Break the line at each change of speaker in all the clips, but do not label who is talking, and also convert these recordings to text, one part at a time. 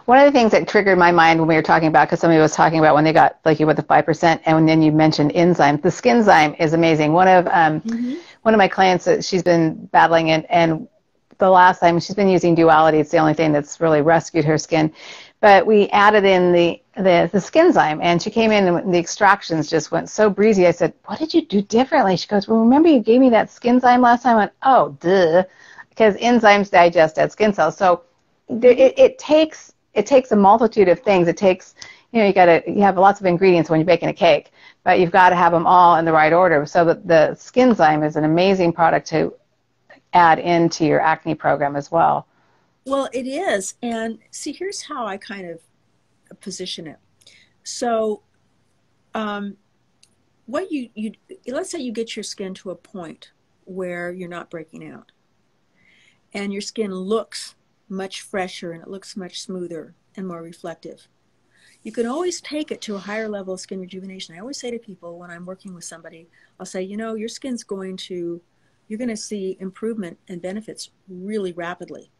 One of the things that triggered my mind when we were talking about, because somebody was talking about when they got, like you with the 5%, and then you mentioned enzymes. The Skinzyme is amazing. One of my clients, she's been battling it, and the last time she's been using Duality. It's the only thing that's really rescued her skin. But we added in the Skinzyme, and she came in and the extractions just went so breezy. I said, "What did you do differently?" She goes, "Well, remember you gave me that Skinzyme last time?" I went, "Oh, duh," because enzymes digest dead skin cells. So it takes a multitude of things. It takes, you have lots of ingredients when you're baking a cake, but you've got to have them all in the right order. So the Skinzyme is an amazing product to add into your acne program as well.
Well, it is. And see, here's how I kind of position it. So let's say you get your skin to a point where you're not breaking out and your skin looks much fresher and it looks much smoother and more reflective. You can always take it to a higher level of skin rejuvenation. I always say to people when I'm working with somebody, I'll say, your skin's you're going to see improvement and benefits really rapidly.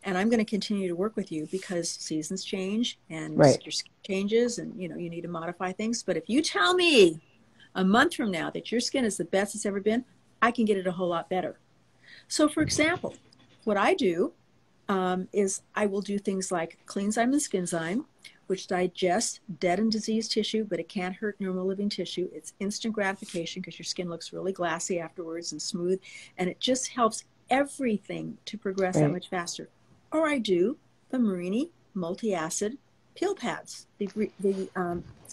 And I'm going to continue to work with you because seasons change and your skin changes and, you need to modify things. But if you tell me a month from now that your skin is the best it's ever been, I can get it a whole lot better. So, for example, what I do is I will do things like Cleanzyme and Skinzyme, which digests dead and diseased tissue, but it can't hurt normal living tissue. It's instant gratification because your skin looks really glassy afterwards and smooth, and it just helps everything to progress that much faster. Or I do the Merini multi-acid peel pads, the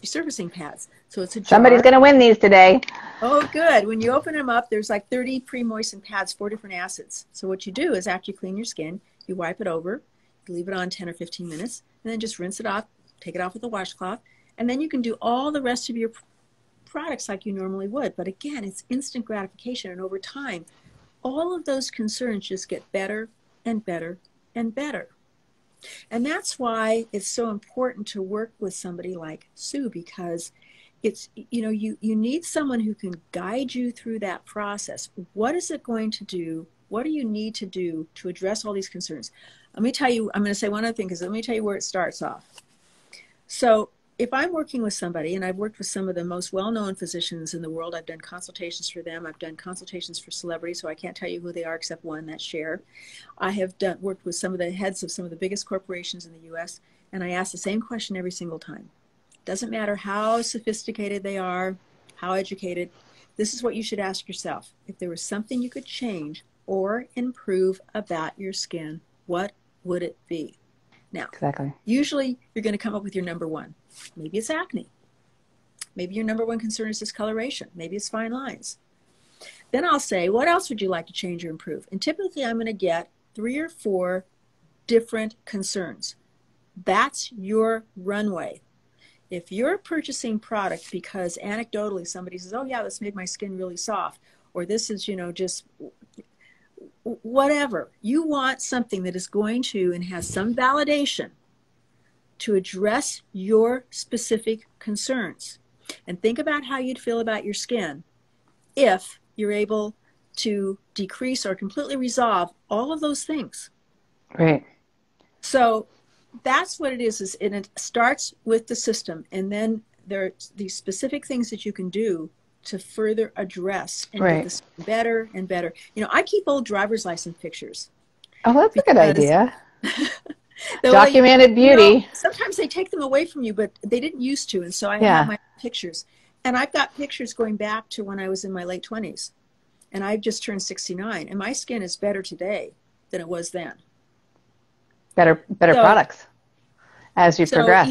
resurfacing pads. So it's a jar.
Somebody's going to win these today.
Oh, good. When you open them up, there's like 30 pre-moistened pads, 4 different acids. So what you do is after you clean your skin, you wipe it over, you leave it on 10 or 15 minutes, and then just rinse it off, take it off with a washcloth, and then you can do all the rest of your products like you normally would. But again, it's instant gratification, and over time, all of those concerns just get better and better and better. And that's why it's so important to work with somebody like Sue, because it's, you need someone who can guide you through that process. What is it going to do? What do you need to do to address all these concerns? Let me tell you, I'm going to say one other thing, because let me tell you where it starts off. So if I'm working with somebody, and I've worked with some of the most well-known physicians in the world, I've done consultations for them, I've done consultations for celebrities, so I can't tell you who they are except one, that's Cher. I have worked with some of the heads of some of the biggest corporations in the U.S., and I ask the same question every single time. Doesn't matter how sophisticated they are, how educated, this is what you should ask yourself. If there was something you could change or improve about your skin, what would it be? Now, usually you're going to come up with your number one. Maybe it's acne. Maybe your number one concern is discoloration. Maybe it's fine lines. Then I'll say, what else would you like to change or improve? And typically I'm going to get 3 or 4 different concerns. That's your runway. If you're purchasing product because anecdotally somebody says, oh yeah, this made my skin really soft, or this is, just whatever. You want something that is going to and has some validation to address your specific concerns. And think about how you'd feel about your skin if you're able to decrease or completely resolve all of those things.
Right.
So that's what it is and it starts with the system, and then there are these specific things that you can do to further address and get this better and better. I keep old driver's license pictures.
Oh, that's a good idea. Documented beauty.
Sometimes they take them away from you, but they didn't used to, and so I have my pictures. And I've got pictures going back to when I was in my late 20s, and I've just turned 69, and my skin is better today than it was then. Better
products as you progress.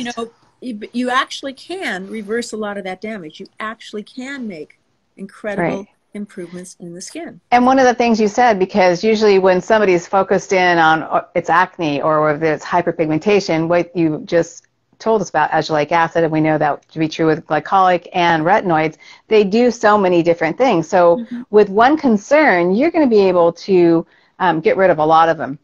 You actually can reverse a lot of that damage. You actually can make incredible improvements in the skin.
And one of the things you said, because usually when somebody's focused in on it's acne or whether it's hyperpigmentation, what you just told us about azelaic acid, and we know that to be true with glycolic and retinoids, they do so many different things. So with one concern, you're going to be able to get rid of a lot of them.